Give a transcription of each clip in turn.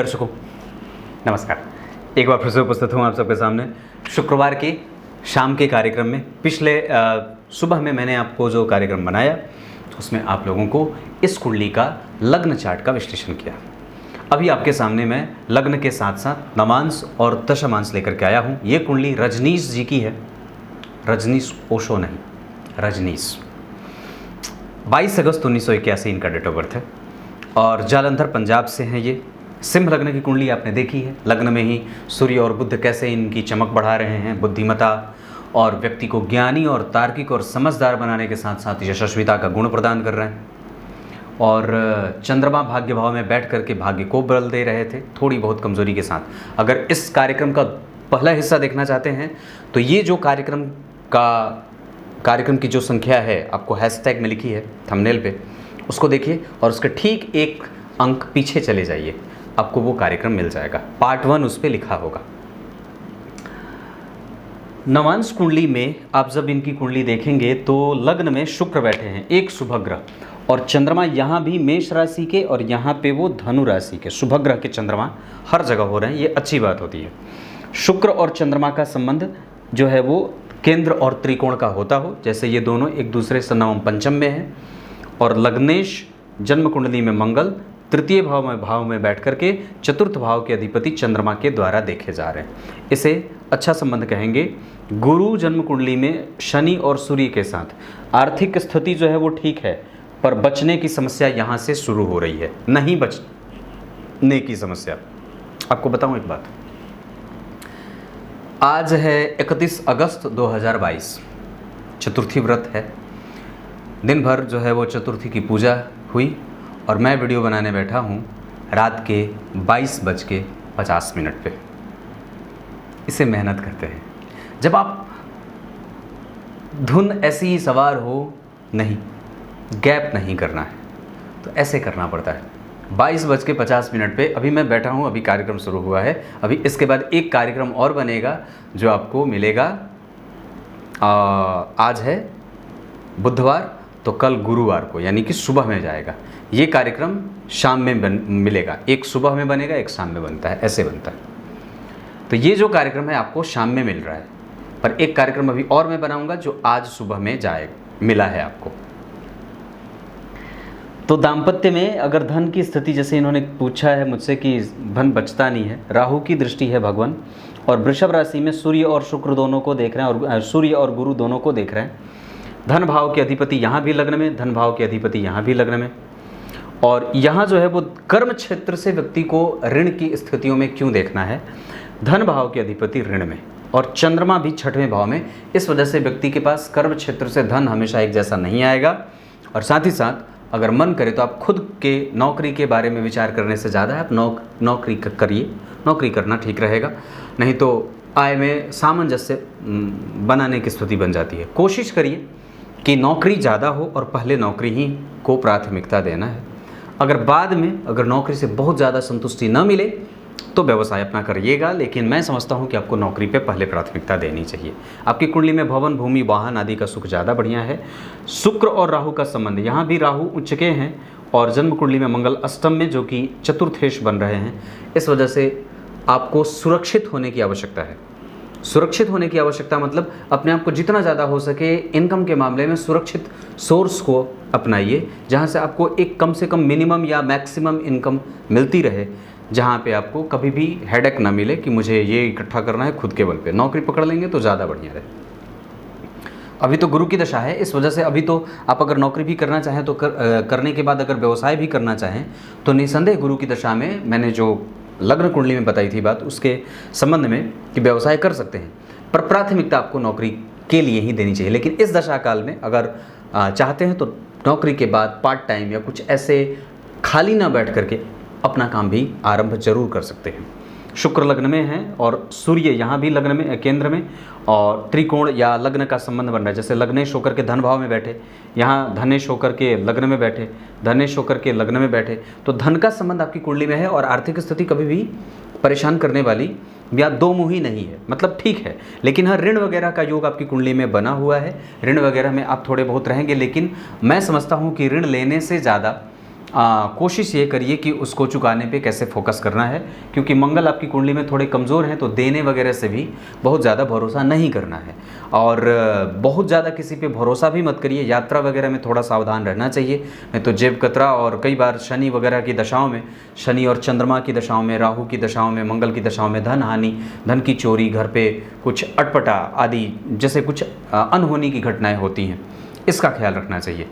दर्शकों नमस्कार। एक बार फिर से उपस्थित हूँ आप सबके सामने शुक्रवार के शाम के कार्यक्रम में। पिछले सुबह में मैंने आपको जो कार्यक्रम बनाया उसमें आप लोगों को इस कुंडली का लग्न चार्ट का विश्लेषण किया। अभी आपके सामने मैं लग्न के साथ साथ नवांश और दशमांश लेकर के आया हूँ। ये कुंडली रजनीश जी की है, रजनीश ओशो नहीं, रजनीश। 22 अगस्त 1981 इनका डेट ऑफ बर्थ है और जालंधर पंजाब से हैं ये। सिंह लग्न की कुंडली आपने देखी है। लग्न में ही सूर्य और बुध कैसे इनकी चमक बढ़ा रहे हैं, बुद्धिमता और व्यक्ति को ज्ञानी और तार्किक और समझदार बनाने के साथ साथ यशस्विता का गुण प्रदान कर रहे हैं। और चंद्रमा भाग्य भाव में बैठ करके भाग्य को बल दे रहे थे, थोड़ी बहुत कमजोरी के साथ। अगर इस कार्यक्रम का पहला हिस्सा देखना चाहते हैं तो ये जो कार्यक्रम की जो संख्या है आपको हैशटैग में लिखी है थंबनेल पे, उसको देखिए और उसके ठीक एक अंक पीछे चले जाइए, आपको वो कार्यक्रम मिल जाएगा। पार्ट 1 उस पर लिखा होगा। नवांश कुंडली में आप जब इनकी कुंडली देखेंगे तो लग्न में शुक्र बैठे हैं, एक शुभग्रह, और चंद्रमा यहाँ भी मेष राशि के और यहाँ पे वो धनु राशि के। शुभग्रह के चंद्रमा हर जगह हो रहे हैं, ये अच्छी बात होती है। शुक्र और चंद्रमा का संबंध जो है वो केंद्र और त्रिकोण का होता हो, जैसे ये दोनों एक दूसरे से नवम पंचम में हैं। और लग्नेश जन्म कुंडली में मंगल तृतीय भाव में बैठ करके चतुर्थ भाव के अधिपति चंद्रमा के द्वारा देखे जा रहे हैं। इसे अच्छा संबंध कहेंगे। गुरु जन्म कुंडली में शनि और सूर्य के साथ आर्थिक स्थिति जो है वो ठीक है, पर बचने की समस्या यहाँ से शुरू हो रही है, नहीं बचने की समस्या। आपको बताऊं एक बात, आज है 31 अगस्त 2022, चतुर्थी व्रत है। दिन भर जो है वो चतुर्थी की पूजा हुई और मैं वीडियो बनाने बैठा हूँ रात के 22:50 पे। इसे मेहनत करते हैं। जब आप धुन ऐसी ही सवार हो, नहीं गैप नहीं करना है तो ऐसे करना पड़ता है। 22:50 पे अभी मैं बैठा हूँ, अभी कार्यक्रम शुरू हुआ है। अभी इसके बाद एक कार्यक्रम और बनेगा जो आपको मिलेगा। आज है बुधवार, तो कल गुरुवार को यानी कि सुबह में जाएगा। ये कार्यक्रम शाम में मिलेगा, एक सुबह में बनेगा, एक शाम में बनता है, ऐसे बनता है। तो ये जो कार्यक्रम है आपको शाम में मिल रहा है, पर एक कार्यक्रम अभी और मैं बनाऊंगा जो आज सुबह में मिला है आपको। तो दाम्पत्य में अगर धन की स्थिति, जैसे इन्होंने पूछा है मुझसे कि धन बचता नहीं है, राहु की दृष्टि है भगवान, और वृषभ राशि में सूर्य और शुक्र दोनों को देख रहे हैं और सूर्य और गुरु दोनों को देख रहे हैं। धन भाव के अधिपति यहाँ भी लग्न में, धन भाव के अधिपति यहाँ भी लग्न में। और यहाँ जो है वो कर्म क्षेत्र से व्यक्ति को ऋण की स्थितियों में क्यों देखना है, धन भाव के अधिपति ऋण में और चंद्रमा भी 6वें भाव में। इस वजह से व्यक्ति के पास कर्म क्षेत्र से धन हमेशा एक जैसा नहीं आएगा। और साथ ही साथ अगर मन करे तो आप खुद के नौकरी के बारे में विचार करने से ज़्यादा आप नौकरी करिए, नौकरी करना ठीक रहेगा। नहीं तो आय में सामंजस्य बनाने की स्थिति बन जाती है। कोशिश करिए कि नौकरी ज़्यादा हो और पहले नौकरी ही को प्राथमिकता देना है। अगर बाद में अगर नौकरी से बहुत ज़्यादा संतुष्टि न मिले तो व्यवसाय अपना करिएगा, लेकिन मैं समझता हूँ कि आपको नौकरी पे पहले प्राथमिकता देनी चाहिए। आपकी कुंडली में भवन, भूमि, वाहन आदि का सुख ज़्यादा बढ़िया है। शुक्र और राहु का संबंध, यहाँ भी राहु उच्च के हैं और जन्म कुंडली में मंगल अष्टम में, जो कि चतुर्थेश बन रहे हैं। इस वजह से आपको सुरक्षित होने की आवश्यकता है। सुरक्षित होने की आवश्यकता मतलब अपने आप को जितना ज़्यादा हो सके इनकम के मामले में सुरक्षित सोर्स को अपनाइए, जहाँ से आपको एक कम से कम मिनिमम या मैक्सिमम इनकम मिलती रहे, जहाँ पे आपको कभी भी हेडेक ना मिले कि मुझे ये इकट्ठा करना है खुद के बल पे। नौकरी पकड़ लेंगे तो ज़्यादा बढ़िया रहे। अभी तो गुरु की दशा है, इस वजह से अभी तो आप अगर नौकरी भी करना चाहें तो करने के बाद अगर व्यवसाय भी करना चाहें तो निसंदेह गुरु की दशा में, मैंने जो लग्न कुंडली में बताई थी बात, उसके संबंध में कि व्यवसाय कर सकते हैं, पर प्राथमिकता आपको नौकरी के लिए ही देनी चाहिए। लेकिन इस दशा काल में अगर चाहते हैं तो नौकरी के बाद पार्ट टाइम या कुछ ऐसे खाली ना बैठ करके अपना काम भी आरंभ जरूर कर सकते हैं। शुक्र लग्न में है और सूर्य यहाँ भी लग्न में, केंद्र में, और त्रिकोण या लग्न का संबंध बन रहा है। जैसे लग्नेश होकर के धन भाव में बैठे, यहाँ धनेश होकर के लग्न में बैठे, धनेश होकर के लग्न में बैठे, तो धन का संबंध आपकी कुंडली में है। और आर्थिक स्थिति कभी भी परेशान करने वाली या दो मुही नहीं है, मतलब ठीक है। लेकिन हाँ, ऋण वगैरह का योग आपकी कुंडली में बना हुआ है। ऋण वगैरह में आप थोड़े बहुत रहेंगे, लेकिन मैं समझता हूँ कि ऋण लेने से ज़्यादा कोशिश ये करिए कि उसको चुकाने पे कैसे फोकस करना है, क्योंकि मंगल आपकी कुंडली में थोड़े कमज़ोर हैं, तो देने वगैरह से भी बहुत ज़्यादा भरोसा नहीं करना है। और बहुत ज़्यादा किसी पे भरोसा भी मत करिए, यात्रा वगैरह में थोड़ा सावधान रहना चाहिए, नहीं तो जेब कतरा। और कई बार शनि वगैरह की दशाओं में, शनि और चंद्रमा की दशाओं में, राहु की दशाओं में, मंगल की दशाओं में धन हानि, धन की चोरी, घर पे कुछ अटपटा आदि जैसे कुछ अनहोनी की घटनाएँ होती हैं, इसका ख्याल रखना चाहिए।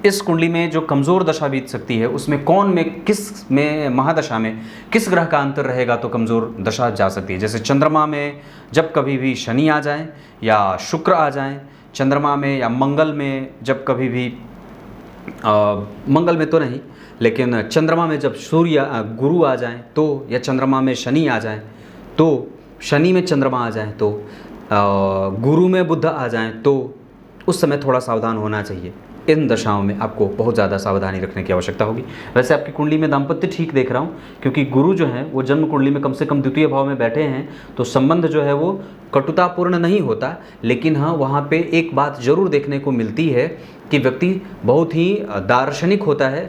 इस कुंडली में जो कमज़ोर दशा बीत सकती है उसमें कौन में किस में महादशा में किस ग्रह का अंतर रहेगा तो कमज़ोर दशा जा सकती है। जैसे चंद्रमा में जब कभी भी शनि आ जाएं या शुक्र आ जाएं, चंद्रमा में या मंगल में जब कभी भी मंगल में तो नहीं, लेकिन चंद्रमा में जब सूर्य गुरु आ जाएं तो, या चंद्रमा में शनि आ जाएं तो, शनि में चंद्रमा आ जाएं तो, गुरु में बुध आ जाएं तो उस समय थोड़ा सावधान होना चाहिए। इन दशाओं में आपको बहुत ज़्यादा सावधानी रखने की आवश्यकता होगी। वैसे आपकी कुंडली में दाम्पत्य ठीक देख रहा हूँ, क्योंकि गुरु जो है वो जन्म कुंडली में कम से कम द्वितीय भाव में बैठे हैं, तो संबंध जो है वो कटुतापूर्ण नहीं होता। लेकिन हाँ, वहाँ पे एक बात जरूर देखने को मिलती है कि व्यक्ति बहुत ही दार्शनिक होता है,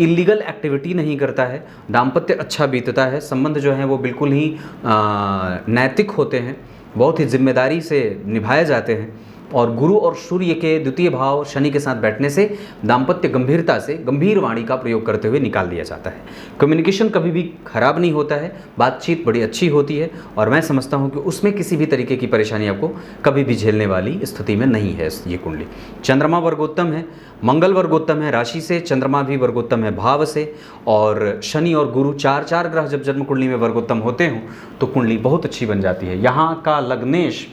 इलीगल एक्टिविटी नहीं करता है, दाम्पत्य अच्छा बीतता है, संबंध जो हैं वो बिल्कुल ही नैतिक होते हैं, बहुत ही जिम्मेदारी से निभाए जाते हैं। और गुरु और सूर्य के द्वितीय भाव शनि के साथ बैठने से दाम्पत्य गंभीरता से गंभीर वाणी का प्रयोग करते हुए निकाल दिया जाता है। कम्युनिकेशन कभी भी खराब नहीं होता है, बातचीत बड़ी अच्छी होती है, और मैं समझता हूँ कि उसमें किसी भी तरीके की परेशानी आपको कभी भी झेलने वाली स्थिति में नहीं है ये कुंडली। चंद्रमा वर्गोत्तम है, मंगल वर्गोत्तम है राशि से, चंद्रमा भी वर्गोत्तम है भाव से, और शनि और गुरु चार ग्रह जब जन्म कुंडली में वर्गोत्तम होते हों तो कुंडली बहुत अच्छी बन जाती है। यहाँ का लग्नेश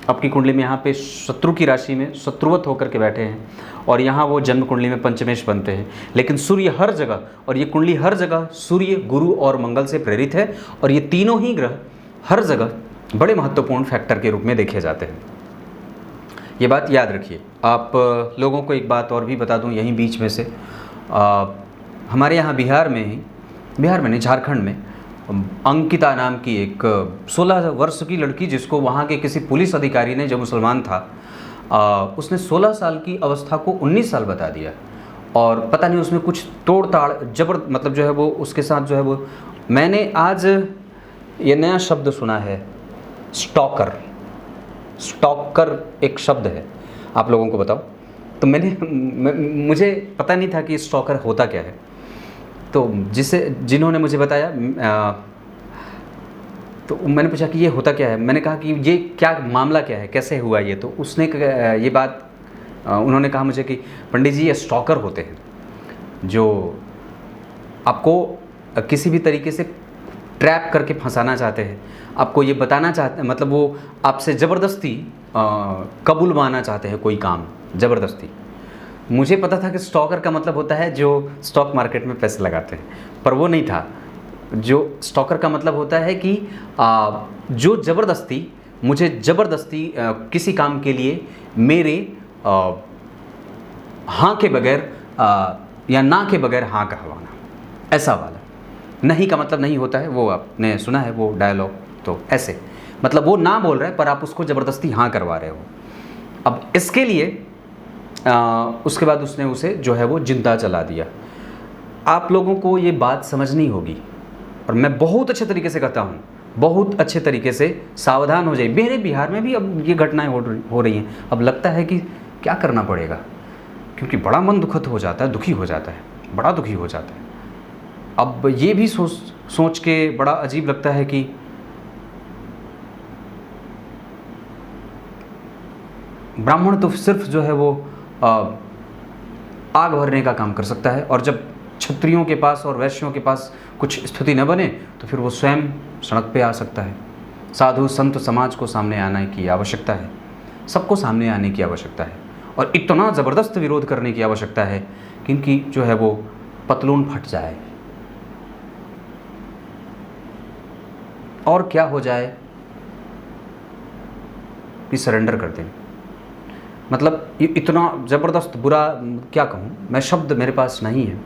आपकी कुंडली में यहाँ पे शत्रु की राशि में शत्रुवत होकर के बैठे हैं, और यहाँ वो जन्म कुंडली में पंचमेश बनते हैं। लेकिन सूर्य हर जगह, और ये कुंडली हर जगह सूर्य, गुरु और मंगल से प्रेरित है, और ये तीनों ही ग्रह हर जगह बड़े महत्वपूर्ण फैक्टर के रूप में देखे जाते हैं। ये बात याद रखिए। आप लोगों को एक बात और भी बता दूँ यहीं बीच में से, हमारे यहाँ बिहार में नहीं, झारखंड में अंकिता नाम की एक 16 वर्ष की लड़की, जिसको वहाँ के किसी पुलिस अधिकारी ने, जो मुसलमान था, उसने 16 साल की अवस्था को 19 साल बता दिया, और पता नहीं उसमें कुछ तोड़ ताड़ मतलब जो है वो उसके साथ जो है वो, मैंने आज ये नया शब्द सुना है, स्टॉकर एक शब्द है, आप लोगों को बताओ। तो मुझे पता नहीं था कि स्टॉकर होता क्या है, तो जिन्होंने मुझे बताया तो मैंने पूछा कि ये होता क्या है। मैंने कहा कि ये क्या मामला क्या है, कैसे हुआ ये, तो उसने ये बात उन्होंने कहा मुझे कि पंडित जी ये स्टॉकर होते हैं, जो आपको किसी भी तरीके से ट्रैप करके फंसाना चाहते हैं, आपको ये बताना चाहते हैं, मतलब वो आपसे ज़बरदस्ती कबूलवाना चाहते हैं कोई काम ज़बरदस्ती। मुझे पता था कि स्टॉकर का मतलब होता है जो स्टॉक मार्केट में पैसे लगाते हैं, पर वो नहीं था। जो स्टॉकर का मतलब होता है कि जो मुझे ज़बरदस्ती किसी काम के लिए मेरे हाँ के बगैर या ना के बगैर हाँ कहवाना, ऐसा वाला। नहीं का मतलब नहीं होता है, वो आपने सुना है वो डायलॉग, तो ऐसे मतलब वो ना बोल रहा है पर आप उसको ज़बरदस्ती हाँ करवा रहे हो। अब इसके लिए उसके बाद उसने उसे जो है वो जिंदा जला दिया। आप लोगों को ये बात समझनी होगी, और मैं बहुत अच्छे तरीके से कहता हूँ, बहुत अच्छे तरीके से सावधान हो जाइए। मेरे बिहार में भी अब ये घटनाएं हो रही हैं। अब लगता है कि क्या करना पड़ेगा, क्योंकि बड़ा मन दुखद हो जाता है, दुखी हो जाता है, बड़ा दुखी हो जाता है। अब ये भी सोच के बड़ा अजीब लगता है कि ब्राह्मण तो सिर्फ जो है वो आग भरने का काम कर सकता है, और जब क्षत्रियों के पास और वैश्यों के पास कुछ स्थिति न बने तो फिर वो स्वयं सड़क पे आ सकता है। साधु संत समाज को सामने आने की आवश्यकता है, सबको सामने आने की आवश्यकता है, और इतना ज़बरदस्त विरोध करने की आवश्यकता है कि इनकी जो है वो पतलून फट जाए, और क्या हो जाए कि सरेंडर कर दें। मतलब ये इतना ज़बरदस्त बुरा, क्या कहूँ मैं, शब्द मेरे पास नहीं है,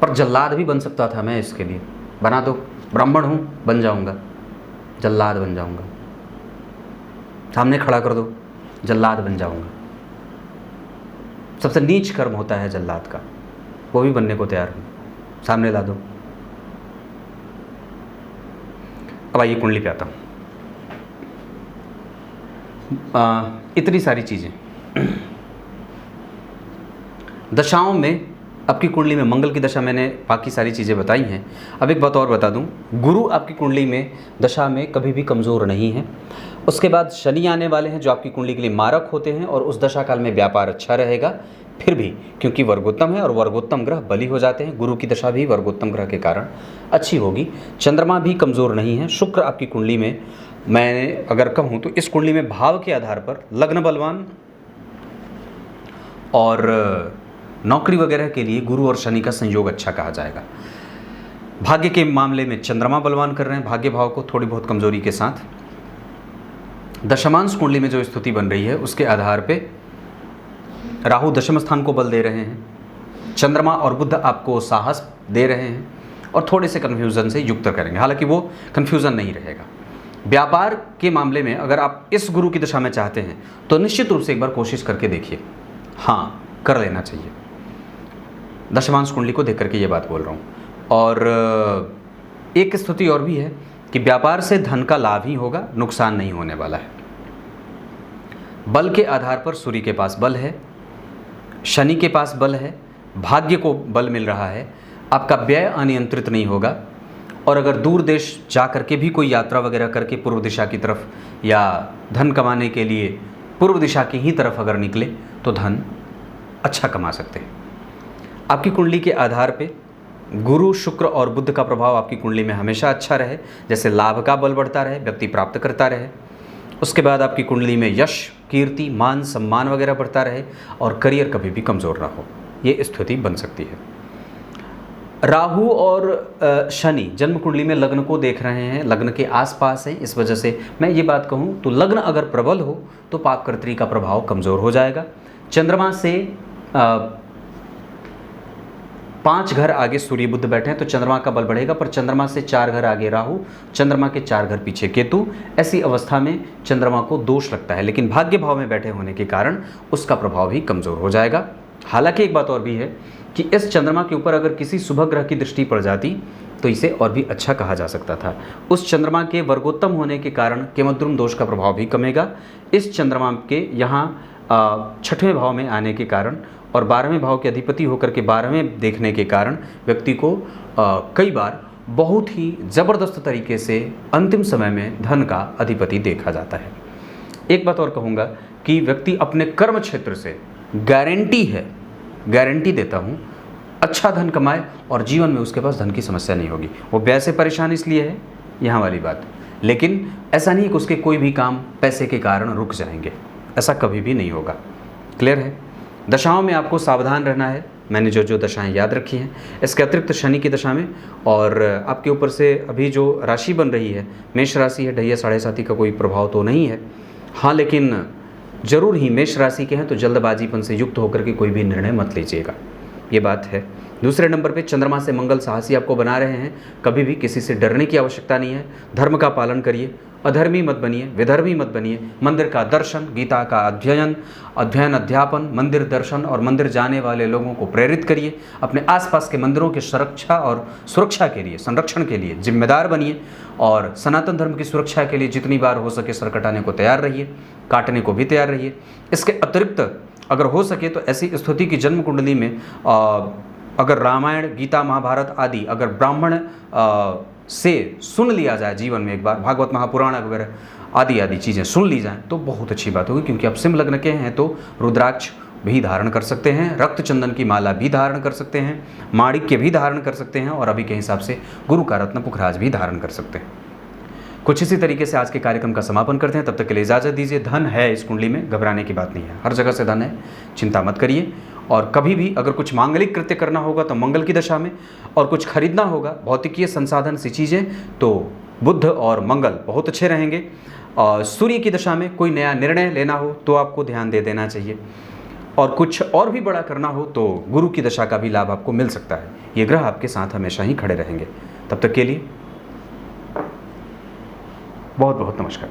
पर जल्लाद भी बन सकता था मैं इसके लिए। बना दो, ब्राह्मण हूँ, बन जाऊँगा, जल्लाद बन जाऊँगा, सामने खड़ा कर दो, जल्लाद बन जाऊँगा। सबसे नीच कर्म होता है जल्लाद का, वो भी बनने को तैयार हूँ। सामने ला दो। अब आइए कुंडली पे आता हूँ। इतनी सारी चीज़ें दशाओं में, आपकी कुंडली में मंगल की दशा मैंने बाकी सारी चीज़ें बताई हैं। अब एक बात और बता दूं, गुरु आपकी कुंडली में दशा में कभी भी कमज़ोर नहीं है। उसके बाद शनि आने वाले हैं जो आपकी कुंडली के लिए मारक होते हैं, और उस दशा काल में व्यापार अच्छा रहेगा। फिर भी क्योंकि वर्गोत्तम है और वर्गोत्तम ग्रह बली हो जाते हैं, गुरु की दशा भी वर्गोत्तम ग्रह के कारण अच्छी होगी। चंद्रमा भी कमज़ोर नहीं है। शुक्र आपकी कुंडली में, मैं अगर कहूँ तो इस कुंडली में भाव के आधार पर लग्न बलवान और नौकरी वगैरह के लिए गुरु और शनि का संयोग अच्छा कहा जाएगा। भाग्य के मामले में चंद्रमा बलवान कर रहे हैं भाग्य भाव को थोड़ी बहुत कमजोरी के साथ। दशमांश कुंडली में जो स्थिति बन रही है उसके आधार पे राहु दशम स्थान को बल दे रहे हैं, चंद्रमा और बुध आपको साहस दे रहे हैं और थोड़े से कन्फ्यूज़न से युक्त करेंगे। हालांकि वो कन्फ्यूज़न नहीं रहेगा। व्यापार के मामले में अगर आप इस गुरु की दशा में चाहते हैं तो निश्चित रूप से एक बार कोशिश करके देखिए, हाँ कर लेना चाहिए। दशमांश कुंडली को देख करके ये बात बोल रहा हूँ। और एक स्थिति और भी है कि व्यापार से धन का लाभ ही होगा, नुकसान नहीं होने वाला है। बल के आधार पर सूर्य के पास बल है, शनि के पास बल है, भाग्य को बल मिल रहा है, आपका व्यय अनियंत्रित नहीं होगा। और अगर दूर देश जा करके भी कोई यात्रा वगैरह करके पूर्व दिशा की तरफ या धन कमाने के लिए पूर्व दिशा की ही तरफ अगर निकले तो धन अच्छा कमा सकते हैं। आपकी कुंडली के आधार पे गुरु, शुक्र और बुध का प्रभाव आपकी कुंडली में हमेशा अच्छा रहे, जैसे लाभ का बल बढ़ता रहे, व्यक्ति प्राप्त करता रहे। उसके बाद आपकी कुंडली में यश, कीर्ति, मान, सम्मान वगैरह बढ़ता रहे और करियर कभी भी कमज़ोर ना हो, ये स्थिति बन सकती है। राहु और शनि जन्म कुंडली में लग्न को देख रहे हैं, लग्न के आसपास हैं। इस वजह से मैं ये बात कहूँ तो लग्न अगर प्रबल हो तो पापकर्त्री का प्रभाव कमज़ोर हो जाएगा। चंद्रमा से 5 घर आगे सूर्य बुध बैठे हैं तो चंद्रमा का बल बढ़ेगा, पर चंद्रमा से 4 घर आगे राहु, चंद्रमा के 4 घर पीछे केतु। ऐसी अवस्था में चंद्रमा को दोष लगता है, लेकिन भाग्य भाव में बैठे होने के कारण उसका प्रभाव भी कमज़ोर हो जाएगा। हालांकि एक बात और भी है कि इस चंद्रमा के ऊपर अगर किसी शुभ ग्रह की दृष्टि पड़ जाती तो इसे और भी अच्छा कहा जा सकता था। उस चंद्रमा के वर्गोत्तम होने के कारण केमद्रुम दोष का प्रभाव भी कमेगा। इस चंद्रमा के यहाँ 6वें भाव में आने के कारण और 12वें भाव के अधिपति होकर के 12वें देखने के कारण व्यक्ति को कई बार बहुत ही ज़बरदस्त तरीके से अंतिम समय में धन का अधिपति देखा जाता है। एक बात और कहूँगा कि व्यक्ति अपने कर्म क्षेत्र से गारंटी देता हूँ अच्छा धन कमाए और जीवन में उसके पास धन की समस्या नहीं होगी। वो व्यय से परेशान इसलिए है, यहाँ वाली बात, लेकिन ऐसा नहीं कि उसके कोई भी काम पैसे के कारण रुक जाएंगे, ऐसा कभी भी नहीं होगा। क्लियर है? दशाओं में आपको सावधान रहना है। मैंने जो दशाएं याद रखी हैं, इसके अतिरिक्त शनि की दशा में और आपके ऊपर से अभी जो राशि बन रही है मेष राशि है, ढैया 7.5 का कोई प्रभाव तो नहीं है। हाँ, लेकिन ज़रूर ही मेष राशि के हैं तो जल्दबाजीपन से युक्त होकर के कोई भी निर्णय मत लीजिएगा, ये बात है। दूसरे नंबर पे चंद्रमा से मंगल साहसी आपको बना रहे हैं, कभी भी किसी से डरने की आवश्यकता नहीं है। धर्म का पालन करिए, अधर्मी मत बनिए, विधर्मी मत बनिए। मंदिर का दर्शन, गीता का अध्ययन, अध्यापन, मंदिर दर्शन और मंदिर जाने वाले लोगों को प्रेरित करिए। अपने आसपास के मंदिरों की सुरक्षा और सुरक्षा के लिए, संरक्षण के लिए जिम्मेदार बनिए और सनातन धर्म की सुरक्षा के लिए जितनी बार हो सके सर कटाने को तैयार रहिए, काटने को भी तैयार रहिए। इसके अतिरिक्त अगर हो सके तो ऐसी स्थिति की जन्म कुंडली में अगर रामायण, गीता, महाभारत आदि अगर ब्राह्मण से सुन लिया जाए जीवन में एक बार, भागवत महापुराण वगैरह आदि चीज़ें सुन ली जाएं तो बहुत अच्छी बात होगी। क्योंकि आप सिंह लग्न के हैं तो रुद्राक्ष भी धारण कर सकते हैं, रक्त चंदन की माला भी धारण कर सकते हैं, माणिक्य भी धारण कर सकते हैं और अभी के हिसाब से गुरु का रत्न पुखराज भी धारण कर सकते हैं। कुछ इसी तरीके से आज के कार्यक्रम का समापन करते हैं। तब तक के लिए इजाज़त दीजिए। धन है इस कुंडली में, घबराने की बात नहीं है, हर जगह से धन है, चिंता मत करिए। और कभी भी अगर कुछ मांगलिक कृत्य करना होगा तो मंगल की दशा में, और कुछ खरीदना होगा भौतिकीय संसाधन सी चीज़ें तो बुध और मंगल बहुत अच्छे रहेंगे। और सूर्य की दशा में कोई नया निर्णय लेना हो तो आपको ध्यान दे देना चाहिए, और कुछ और भी बड़ा करना हो तो गुरु की दशा का भी लाभ आपको मिल सकता है। ये ग्रह आपके साथ हमेशा ही खड़े रहेंगे। तब तक के लिए बहुत बहुत नमस्कार।